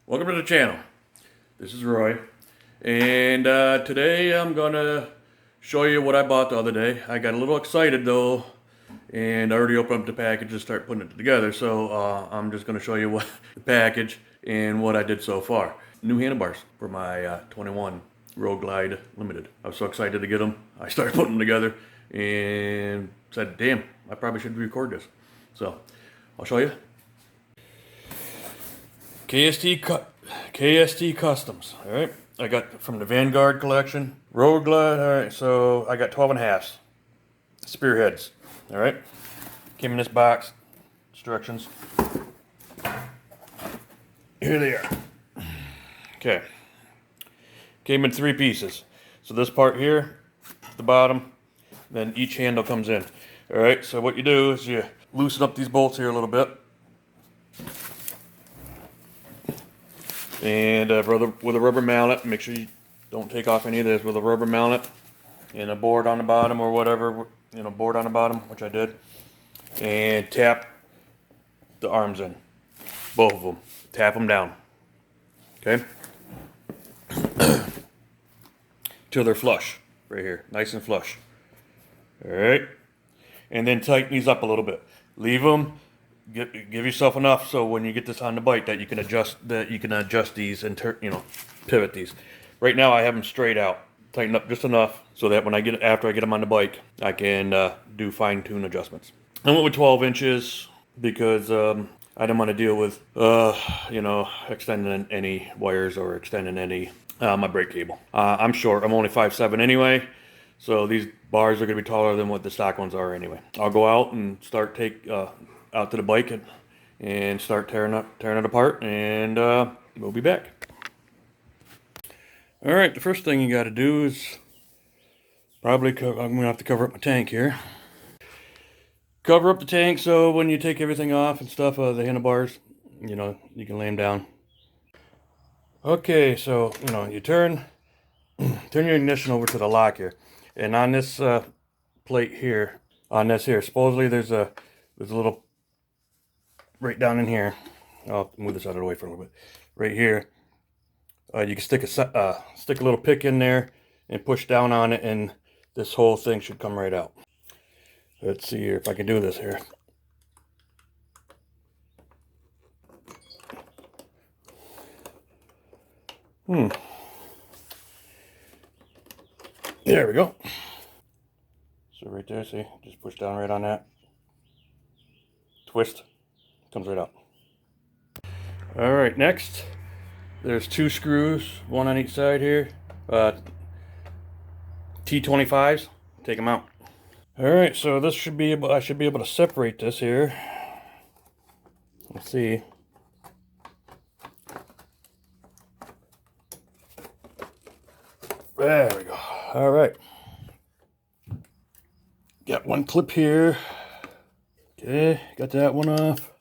Welcome to the channel. This is Roy, and today I'm gonna show you what I bought the other day. I got a little excited though, and I already opened up the package and start putting it together. So I'm just gonna show you what the package and what I did so far. New handlebars for my 21 Road Glide Limited. I was so excited to get them. I started putting them together and said, "Damn, I probably should record this." So I'll show you. KST Customs, all right? I got from the Vanguard collection. Road Glide, all right, so I got 12.5 Spearheads, all right? Came in this box, instructions. Here they are. Okay. Came in 3 pieces. So this part here, the bottom, then each handle comes in. All right, so what you do is you loosen up these bolts here a little bit. And with a rubber mallet, make sure you don't take off any of this, with a rubber mallet and a board on the bottom or whatever, board on the bottom, which I did, and tap the arms in, both of them, tap them down, okay, till they're flush, right here, nice and flush, all right, and then tighten these up a little bit, leave them. Give yourself enough so when you get this on the bike that you can adjust these and pivot these. Right now I have them straight out, tighten up just enough so that after I get them on the bike, I can do fine-tune adjustments. I went with 12 inches because I didn't want to deal with extending any wires or extending any my brake cable. I'm short. I'm only 5'7" anyway. So these bars are going to be taller than what the stock ones are anyway. I'll go out and start out to the bike and start tearing it apart, and we'll be back. All right, the first thing you got to do is I'm going to have to cover up my tank here. Cover up the tank so when you take everything off and stuff, the handlebars, you can lay them down. Okay, so you turn your ignition over to the lock here, and on this plate here, supposedly there's a little right down in here. I'll move this out of the way for a little bit. Right here, you can stick a little pick in there and push down on it, and this whole thing should come right out. Let's see here if I can do this here. There we go. So right there, see, just push down right on that. Twist, comes right out. All right, next, there's 2 screws, one on each side here. T25s, take them out. All right, so I should be able to separate this here. Let's see. There we go. All right. Got one clip here. Okay, got that one off.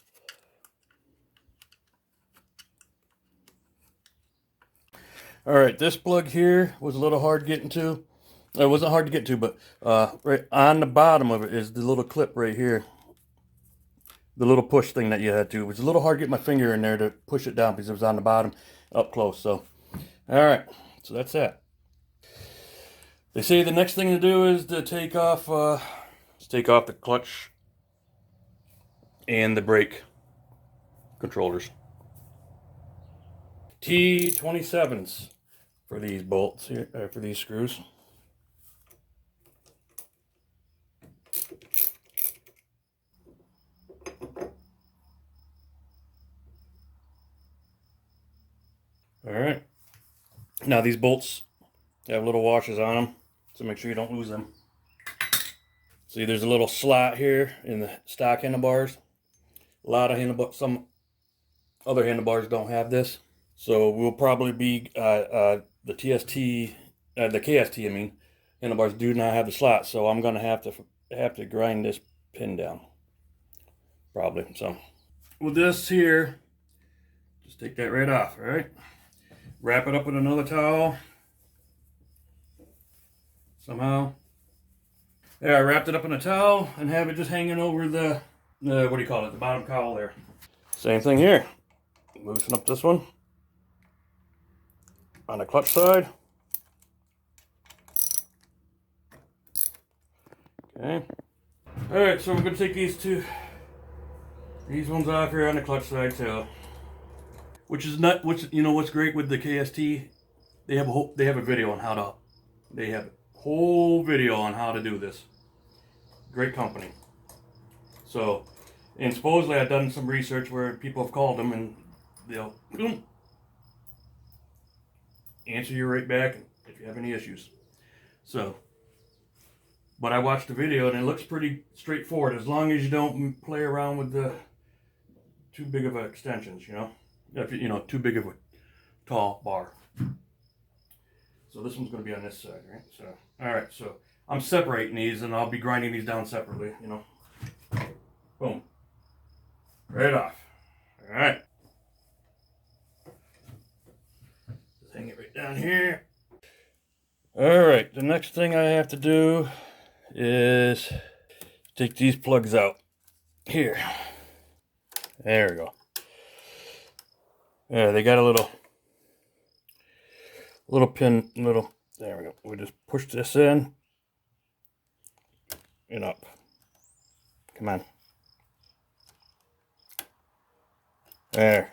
All right, this plug here was a little hard getting to. It wasn't hard to get to, but right on the bottom of it is the little clip right here. The little push thing that you had to. It was a little hard to get my finger in there to push it down because it was on the bottom up close. So, all right, so that's that. They say the next thing to do is to take off the clutch and the brake controllers. T27s for these bolts here, for these screws. All right. Now these bolts have little washers on them, so make sure you don't lose them. See, there's a little slot here in the stock handlebars. A lot of some other handlebars don't have this. So we'll probably be the KST handlebars do not have the slot, so I'm gonna have to grind this pin down, probably. So with this here, just take that right off. All right, wrap it up with another towel somehow. There, I wrapped it up in a towel and have it just hanging over the what do you call it, the bottom cowl there. Same thing here. Loosen up this one. on the clutch side. Okay. Alright, so we're going to take these ones off here on the clutch side too. Which is not, you know what's great with the KST? They have a video on how to, they have a whole video on how to do this. Great company. So, and supposedly I've done some research where people have called them and they'll answer you right back if you have any issues. So, but I watched the video and it looks pretty straightforward as long as you don't play around with the too big of extensions, you know? If you know, too big of a tall bar. So this one's going to be on this side, right? So, all right, so I'm separating these and I'll be grinding these down separately, you know? Boom. Right off. All right. Just hang it right down here. All right, the next thing I have to do is take these plugs out. Here. There we go. Yeah, they got a little pin, there we go. We just push this in and up. Come on. There.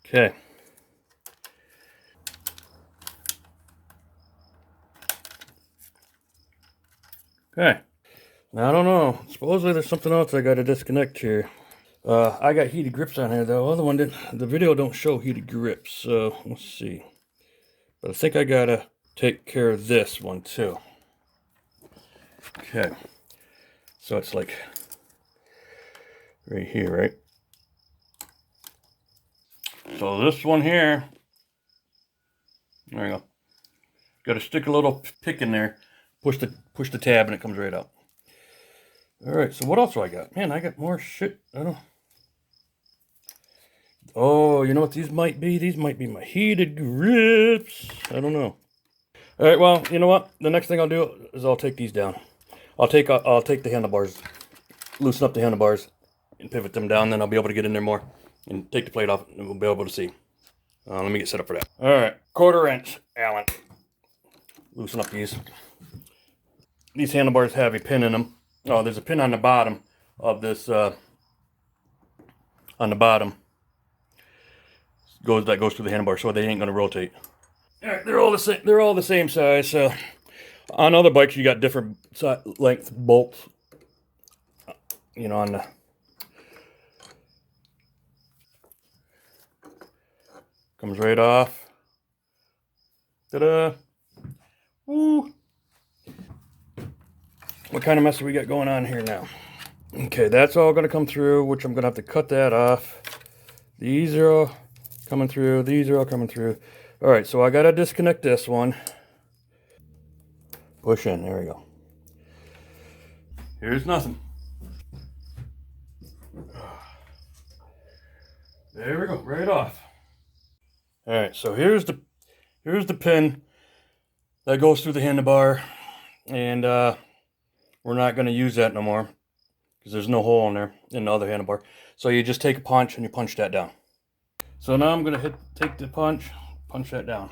Okay. Okay. Now I don't know. Supposedly there's something else I got to disconnect here. I got heated grips on here though. Other one didn't. The video don't show heated grips, so let's see. But I think I gotta take care of this one too. Okay. So it's like right here, right? So this one here, there we go. Got to stick a little pick in there, push the tab, and it comes right out. All right. So what else do I got? Man, I got more shit. I don't. Oh, you know what these might be? These might be my heated grips. I don't know. All right. Well, you know what? The next thing I'll do is I'll take these down. I'll take the handlebars, loosen up the handlebars, and pivot them down. Then I'll be able to get in there more and take the plate off, and we'll be able to see. Let me get set up for that. All right, 1/4 inch Allen. Loosen up these. These handlebars have a pin in them. Oh, there's a pin on the bottom of this. On the bottom that goes through the handlebar, so they ain't gonna rotate. All right, they're all the same. They're all the same size. So on other bikes, you got different length bolts. You know, on the comes right off. Ta-da! Woo! What kind of mess do we got going on here now? Okay, that's all going to come through, which I'm going to have to cut that off. These are all coming through. These are all coming through. All right, so I got to disconnect this one. Push in. There we go. Here's nothing. There we go. Right off. All right, so here's the pin that goes through the handlebar, and we're not going to use that no more because there's no hole in there in the other handlebar. So you just take a punch and you punch that down. So now I'm going to take the punch that down.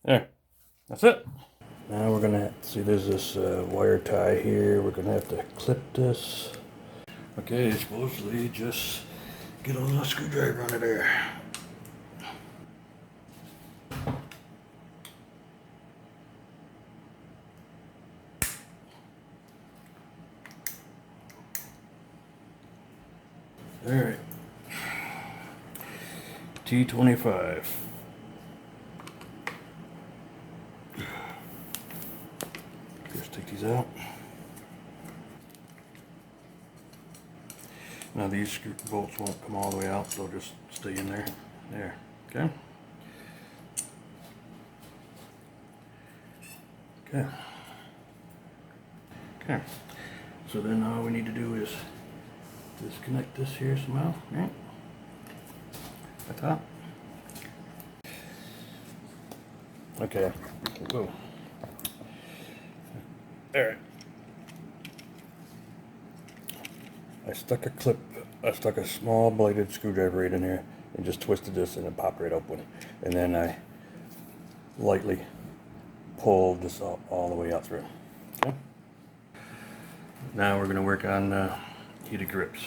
There, that's it. Now we're going to see there's this wire tie here. We're going to have to clip this. Okay, supposedly just get a little screwdriver under there. All right. T25. Just take these out. Now these bolts won't come all the way out, they'll just stay in there. There, okay? Okay. Okay. So then all we need to do is disconnect this here somehow, right? At the top. Okay. Whoa. Alright. I stuck a small bladed screwdriver right in here and just twisted this and it popped right open. And then I lightly pulled this all the way out through. Okay. Now we're going to work on heated grips.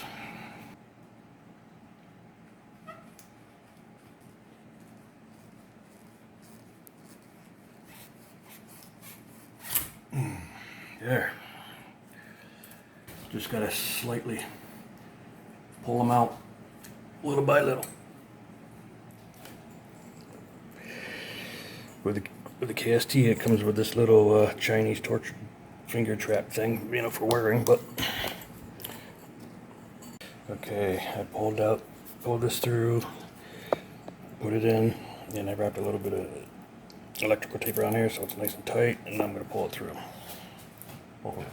There. Just gotta slightly pull them out little by little. With the KST, it comes with this little Chinese torch finger trap thing, you know, for wearing. But okay, I pulled this through, put it in, and I wrapped a little bit of electrical tape around here so it's nice and tight, and I'm gonna pull it through. Okay.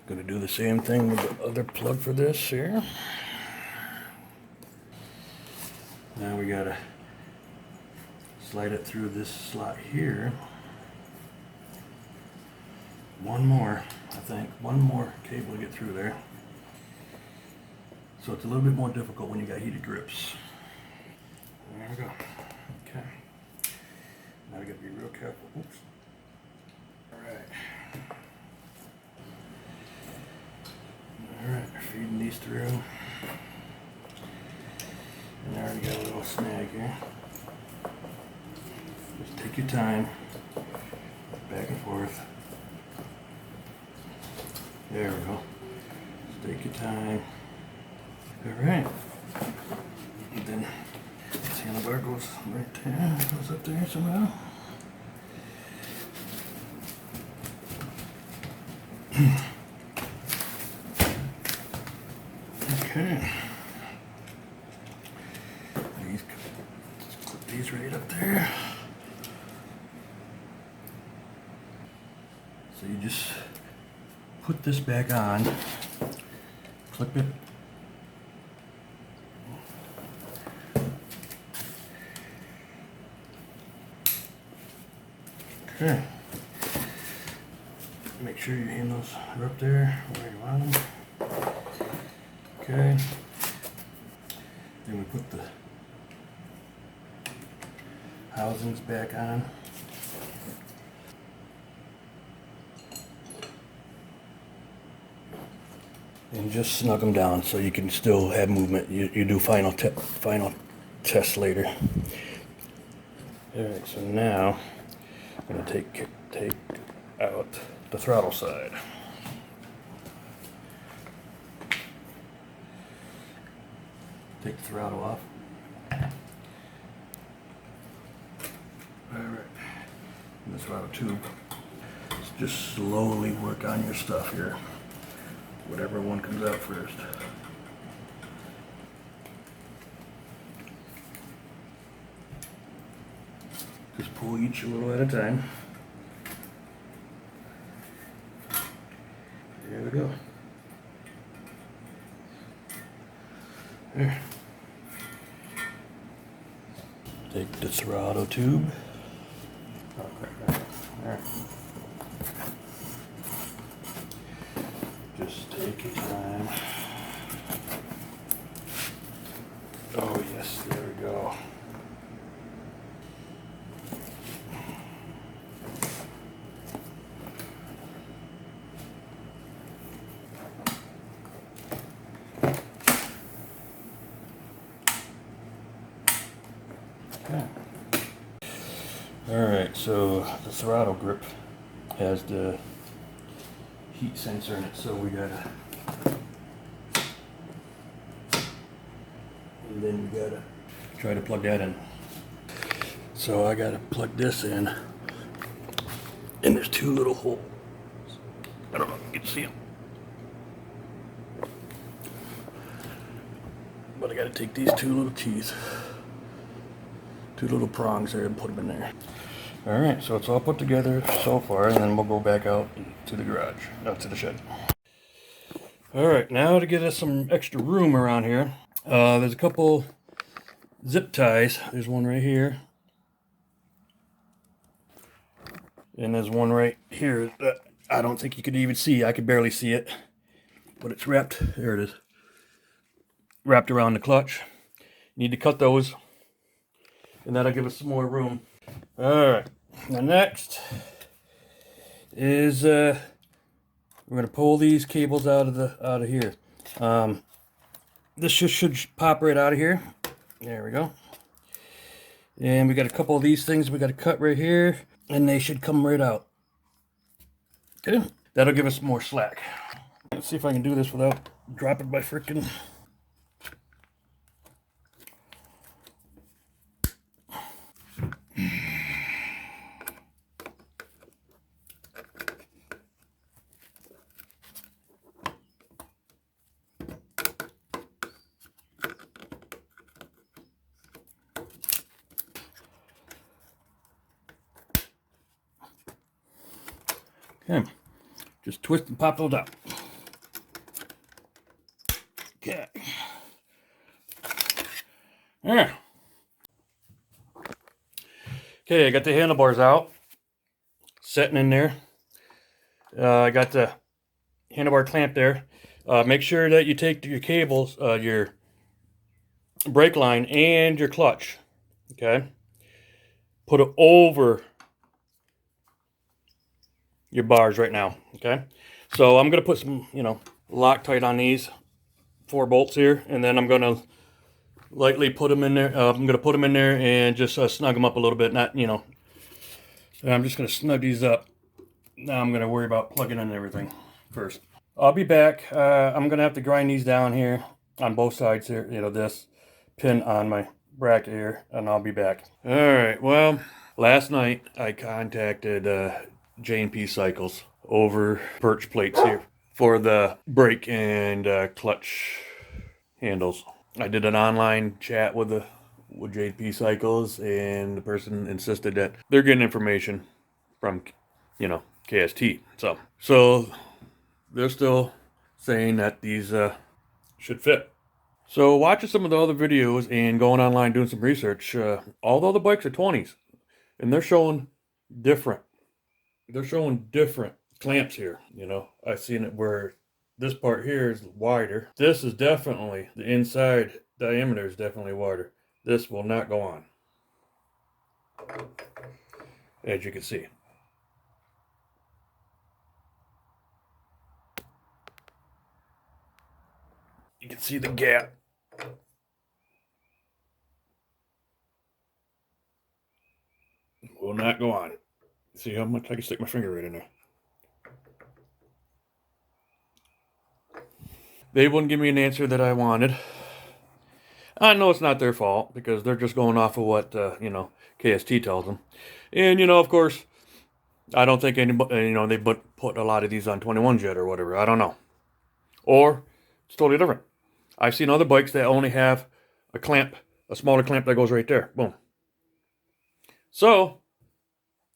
Gonna do the same thing with the other plug for this here. Now we gotta slide it through this slot here. One more, I think. One more cable to get through there. So it's a little bit more difficult when you got heated grips. There we go. Okay. Now we gotta be real careful. Oops. Alright. Alright, feeding these through. And I already got a little snag here. Just take your time. Back and forth. There we go. Just take your time. Alright. And then this handlebar goes right there. Goes up there somehow. Okay. Clip these right up there. So you just put this back on, clip it. Okay. Make sure your handles are up there where you want them. Okay. Then we put the housings back on. And just snug them down so you can still have movement. You do final tests later. Alright, so now I'm going to take out the throttle side. Take the throttle off. Alright, and the throttle tube. Just slowly work on your stuff here. Whatever one comes out first. Just pull each a little at a time. There we go. There. Take the throttle tube. There. Just take your time. Oh yes, there we go. Okay. Alright, so the throttle grip has the heat sensor in it, so we gotta, and then we gotta try to plug that in. So I gotta plug this in, and there's two little holes. I don't know if you can see them. But I gotta take these two little keys, two little prongs there, and put them in there. All right, so it's all put together so far, and then we'll go back out to the garage, out to the shed. All right, now to get us some extra room around here, there's a couple zip ties. There's one right here, and there's one right here that I don't think you could even see. I could barely see it, but it's wrapped. There it is, wrapped around the clutch. Need to cut those, and that'll give us some more room. All right, the next is we're gonna pull these cables out of here. This should pop right out of here. There we go. And we got a couple of these things we got to cut right here, and they should come right out. Okay, that'll give us more slack. Let's see if I can do this without dropping my freaking. Okay, just twist and pop those out. Okay. Yeah. Okay, I got the handlebars out, setting in there. I got the handlebar clamp there. Make sure that you take your cables, your brake line and your clutch. Okay. Put it over your bars right now. Okay. So I'm gonna put some, Loctite on these 4 bolts here, and then I'm gonna lightly put them in there. I'm gonna put them in there and just snug them up a little bit. Not, I'm just gonna snug these up. Now I'm gonna worry about plugging in everything first. I'll be back. I'm gonna have to grind these down here on both sides here. This pin on my bracket here, and I'll be back. All right. Well, last night I contacted J&P Cycles over perch plates here for the brake and clutch handles. I did an online chat with J&P Cycles, and the person insisted that they're getting information from KST. So they're still saying that these should fit. So watching some of the other videos and going online doing some research, although the bikes are 20s, and they're showing different clamps here. I've seen it where this part here is wider. This is definitely, the inside diameter is definitely wider. This will not go on, as you can see. You can see the gap. Will not go on. See how much I can stick my finger right in there. They wouldn't give me an answer that I wanted. I know it's not their fault because they're just going off of what KST tells them. And of course, I don't think anybody they put a lot of these on 21s yet or whatever. I don't know. Or it's totally different. I've seen other bikes that only have a clamp, a smaller clamp that goes right there. Boom. So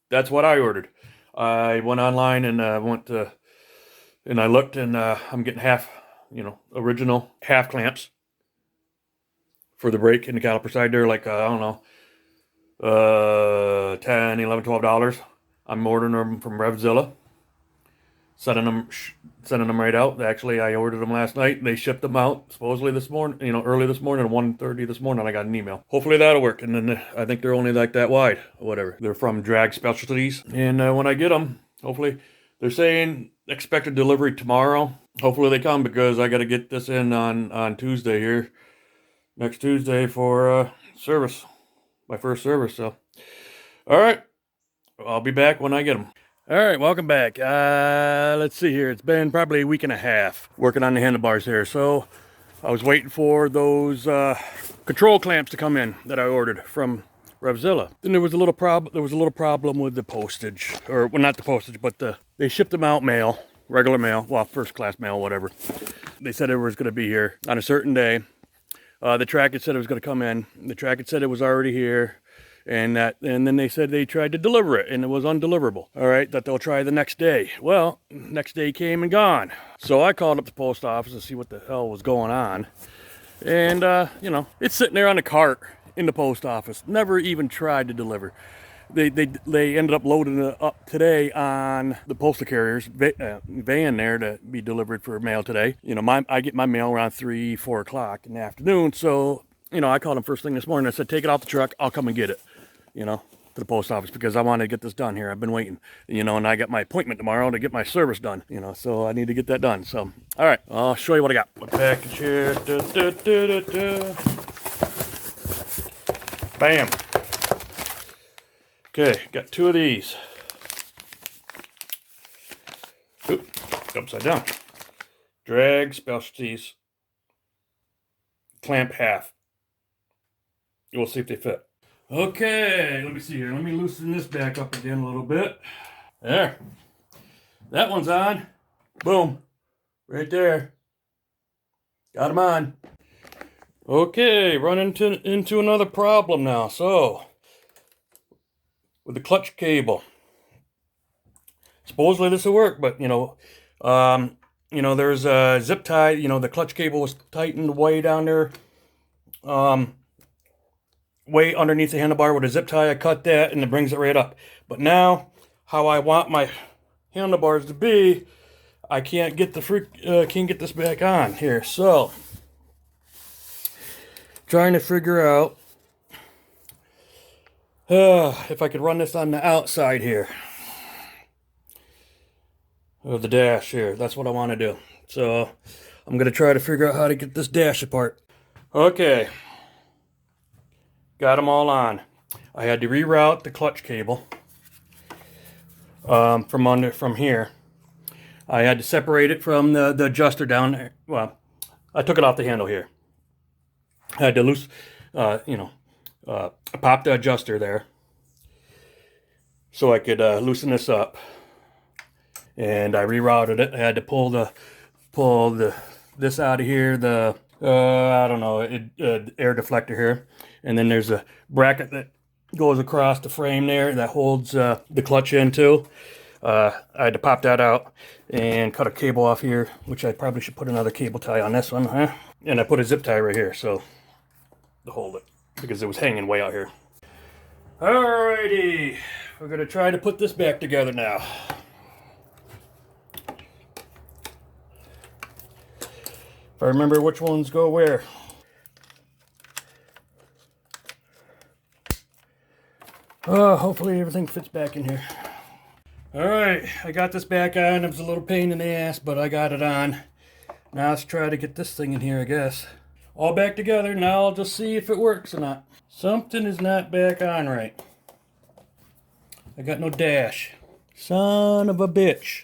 that's what I ordered. I went online and I looked, and I'm getting half, original half clamps for the brake and the caliper side. They're like, I don't know, $10, $11, $12. I'm ordering them from Revzilla. Sending them right out. Actually, I ordered them last night. They shipped them out supposedly this morning, early this morning at 1:30 this morning. I got an email. Hopefully that'll work. And then I think they're only like that wide or whatever. They're from Drag Specialties. And when I get them, hopefully, they're saying expected delivery tomorrow. Hopefully they come, because I got to get this in on Tuesday here. Next Tuesday for service. My first service. So, all right. I'll be back when I get them. All right, welcome back. Let's see here. It's been probably a week and a half working on the handlebars here. So I was waiting for those control clamps to come in that I ordered from Revzilla. Then there was a little problem. There was a little problem with the postage, or well, not the postage, but they shipped them out mail, regular mail, well, first class mail, whatever. They said it was going to be here on a certain day. The track had said it was going to come in. The track had said it was already here. And then they said they tried to deliver it and it was undeliverable. All right, that they'll try the next day. Well, next day came and gone. So I called up the post office to see what the hell was going on. And, you know, it's sitting there on a cart in the post office. Never even tried to deliver. They ended up loading it up today on the postal carrier's van there to be delivered for mail today. You know, I get my mail around 3, 4 o'clock in the afternoon. So, you know, I called them first thing this morning. I said, take it off the truck. I'll come and get it, you know, to the post office because I want to get this done here. I've been waiting, you know, and I got my appointment tomorrow to get my service done, you know, so I need to get that done. So, all right, I'll show you what I got. My package here. Bam. Okay, got 2 of these. Oop, upside down. Drag Specialties. Clamp half. We'll see if they fit. Okay, let me see here. Let me loosen this back up again a little bit. There. That one's on. Boom. Right there. Got them on. Okay, run into another problem now. So, with the clutch cable. Supposedly this will work, but you know, there's a zip tie. You know, the clutch cable was tightened way down there, way underneath the handlebar with a zip tie. I cut that, and it brings it right up. But now, how I want my handlebars to be, I can't get can't get this back on here. So, trying to figure out if I could run this on the outside here of the dash here. That's what I want to do. So I'm going to try to figure out how to get this dash apart. Okay. Got them all on. I had to reroute the clutch cable from here. I had to separate it from the adjuster down there. Well, I took it off the handle here. I had to pop the adjuster there so I could loosen this up, and I rerouted it. I had to pull this out of here, the I don't know, air deflector here, and then there's a bracket that goes across the frame there that holds the clutch in too. I had to pop that out and cut a cable off here, which I probably should put another cable tie on this one, huh? And I put a zip tie right here so to hold it, because it was hanging way out here. Alrighty, we're gonna try to put this back together now. If I remember which ones go where. Hopefully everything fits back in here. Alright, I got this back on. It was a little pain in the ass, but I got it on. Now let's try to get this thing in here, I guess. All back together. Now I'll just see if it works or not. Something is not back on right. I got no dash. Son of a bitch.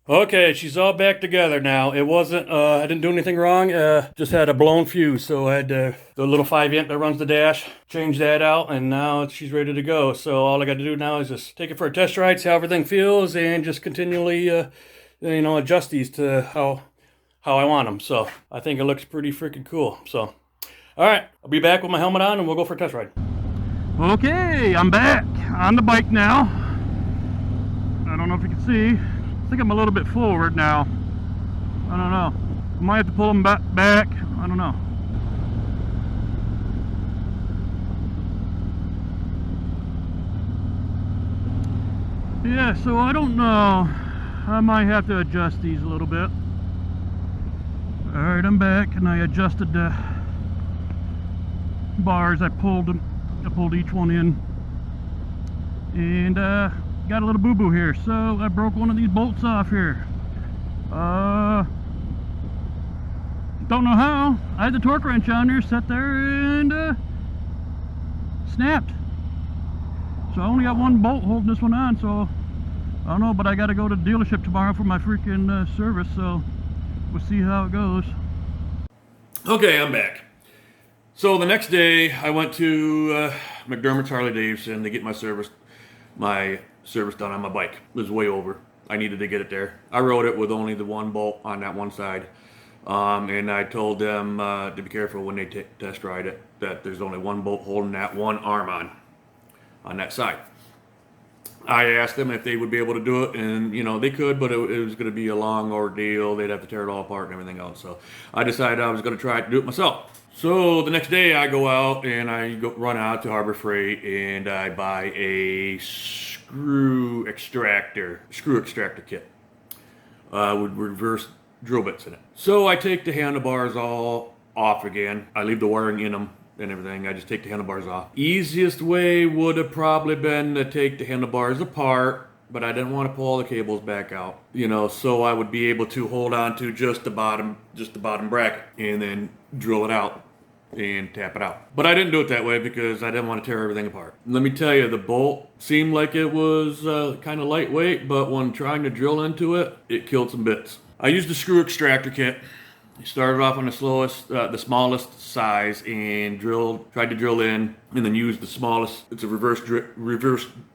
Okay, she's all back together now. It wasn't, I didn't do anything wrong. Just had a blown fuse, so I had the little 5-amp that runs the dash, change that out, and now she's ready to go. So all I got to do now is just take it for a test ride, see how everything feels, and just continually, adjust these to how I want them. So I think it looks pretty freaking cool. So, all right, I'll be back with my helmet on, and we'll go for a test ride. Okay, I'm back on the bike now. I don't know if you can see. I think I'm a little bit forward now. I don't know. I might have to pull them back. I don't know. Yeah, so I don't know. I might have to adjust these a little bit. Alright, I'm back, and I adjusted the bars. I pulled each one in. And got a little boo-boo here, so I broke one of these bolts off here. Don't know how. I had the torque wrench on there, set there, and snapped. So I only got one bolt holding this one on, so I don't know, but I got to go to the dealership tomorrow for my freaking service, so we'll see how it goes. Okay, I'm back. So the next day, I went to McDermott's Harley Davidson to get my service done on my bike. It was way over. I needed to get it there. I rode it with only the one bolt on that one side. And I told them to be careful when they test ride it, that there's only one bolt holding that one arm on that side. I asked them if they would be able to do it, and they could, but it was going to be a long ordeal. They'd have to tear it all apart and everything else. So I decided I was going to try to do it myself. So the next day I go out and I run out to Harbor Freight and I buy a screw extractor kit with reverse drill bits in it. So I take the handlebars all off again. I leave the wiring in them and everything. I just take the handlebars off. Easiest way would have probably been to take the handlebars apart, but I didn't want to pull all the cables back out, so I would be able to hold on to just the bottom bracket and then drill it out and tap it out. But I didn't do it that way because I didn't want to tear everything apart. Let me tell you, the bolt seemed like it was kind of lightweight, but when trying to drill into it, it killed some bits. I used the screw extractor kit. Started off on the smallest size and tried to drill in, and then used the smallest. It's a reverse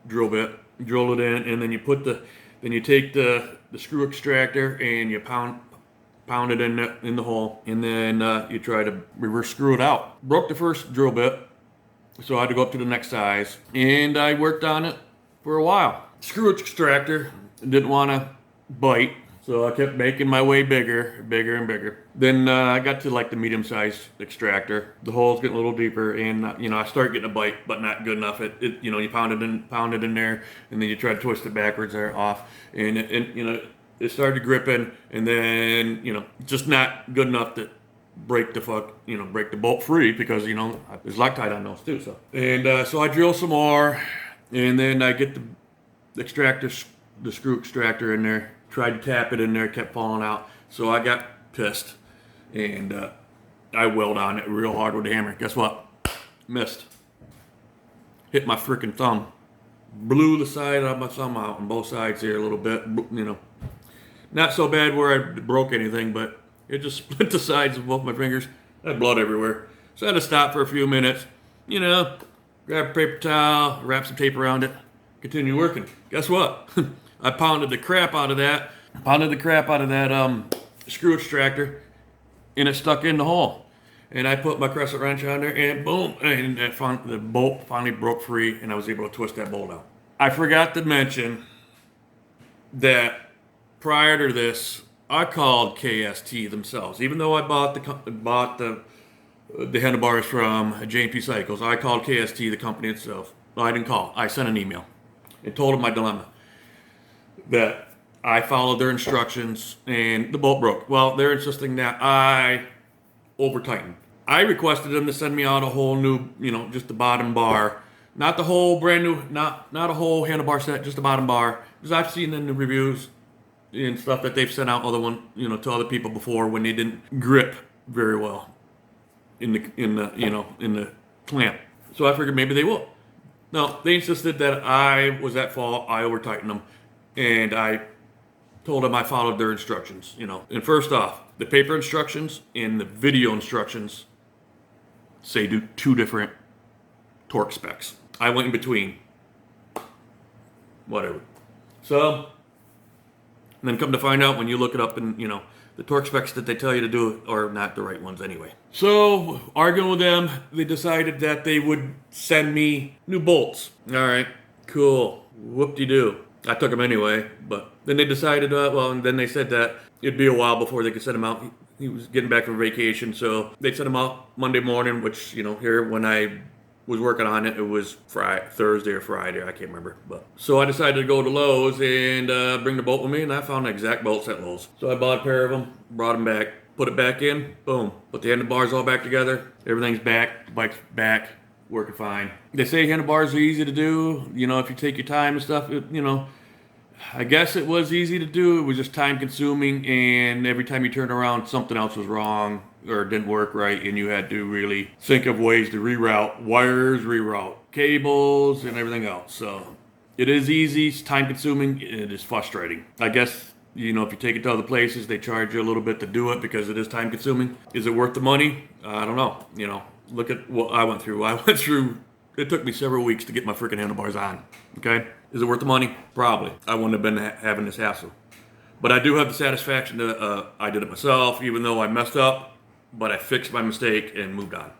drill bit. Drill it in, and then you take the screw extractor and you pound it in the hole, and then you try to reverse screw it out. Broke the first drill bit, so I had to go up to the next size, and I worked on it for a while. Screw extractor didn't want to bite. So I kept making my way bigger and bigger. Then I got to like the medium-sized extractor. The hole's getting a little deeper, and I start getting a bite, but not good enough. You pound it in there, and then you try to twist it backwards or off, and it started gripping, and then just not good enough to break the bolt free, because there's Loctite on those too. So I drill some more, and then I get the screw extractor in there. Tried to tap it in there, kept falling out. So I got pissed, and I weld on it real hard with the hammer. Guess what? Missed. Hit my freaking thumb. Blew the side of my thumb out on both sides here a little bit. Not so bad where I broke anything, but it just split the sides of both my fingers. I had blood everywhere. So I had to stop for a few minutes. Grab a paper towel, wrap some tape around it, continue working. Guess what? I pounded the crap out of that screw extractor, and it stuck in the hole. And I put my crescent wrench on there, and boom, and the bolt finally broke free, and I was able to twist that bolt out. I forgot to mention that prior to this, I called KST themselves. Even though I bought the handlebars from J&P Cycles, I called KST, the company itself. Well, I didn't call. I sent an email and told them my dilemma, that I followed their instructions and the bolt broke. Well, they're insisting that I over-tightened. I requested them to send me out a whole new, just the bottom bar. Not the whole brand new, not a whole handlebar set, just the bottom bar. Because I've seen in the reviews and stuff that they've sent out to other people before when they didn't grip very well in the clamp. So I figured maybe they will. No, they insisted that I was at fault. I over-tightened them. And I told them I followed their instructions, And first off, the paper instructions and the video instructions say do two different torque specs. I went in between. Whatever. So, and then come to find out when you look it up and, the torque specs that they tell you to do are not the right ones anyway. So, arguing with them, they decided that they would send me new bolts. All right, cool. Whoop-de-doo. I took them anyway, but then they decided, and then they said that it'd be a while before they could send him out. He was getting back from vacation, so they sent him out Monday morning, which, here when I was working on it, it was Thursday or Friday, I can't remember. But so I decided to go to Lowe's and bring the bolt with me, and I found the exact bolts at Lowe's. So I bought a pair of them, brought them back, put it back in, boom. Put the handlebars all back together, everything's back, the bike's back, working fine. They say handlebars are easy to do, if you take your time and stuff, I guess it was easy to do. It was just time consuming, and every time you turned around, something else was wrong or didn't work right, and you had to really think of ways to reroute wires, reroute cables, and everything else. So it is easy, it's time consuming, it is frustrating. I guess, if you take it to other places, they charge you a little bit to do it because it is time consuming. Is it worth the money? I don't know. Look at what I went through. It took me several weeks to get my freaking handlebars on. Okay? Is it worth the money? Probably. I wouldn't have been having this hassle. But I do have the satisfaction that I did it myself, even though I messed up, but I fixed my mistake and moved on.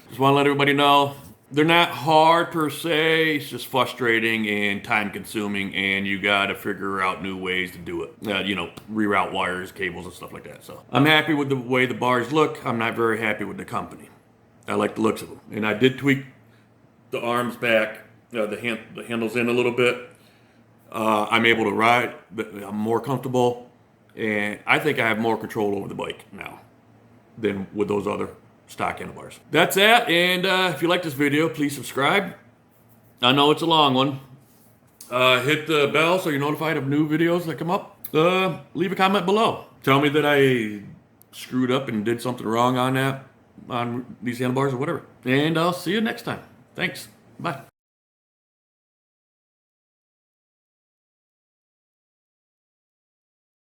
Just want to let everybody know, they're not hard per se, it's just frustrating and time consuming, and you got to figure out new ways to do it. You know, reroute wires, cables, and stuff like that. So I'm happy with the way the bars look. I'm not very happy with the company. I like the looks of them. And I did tweak the arms back, the handles in a little bit. I'm able to ride, I'm more comfortable, and I think I have more control over the bike now than with those other stock handlebars. That's that, and if you like this video, please subscribe. I know it's a long one. Hit the bell so you're notified of new videos that come up. Leave a comment below. Tell me that I screwed up and did something wrong on these handlebars or whatever. And I'll see you next time. Thanks. Bye.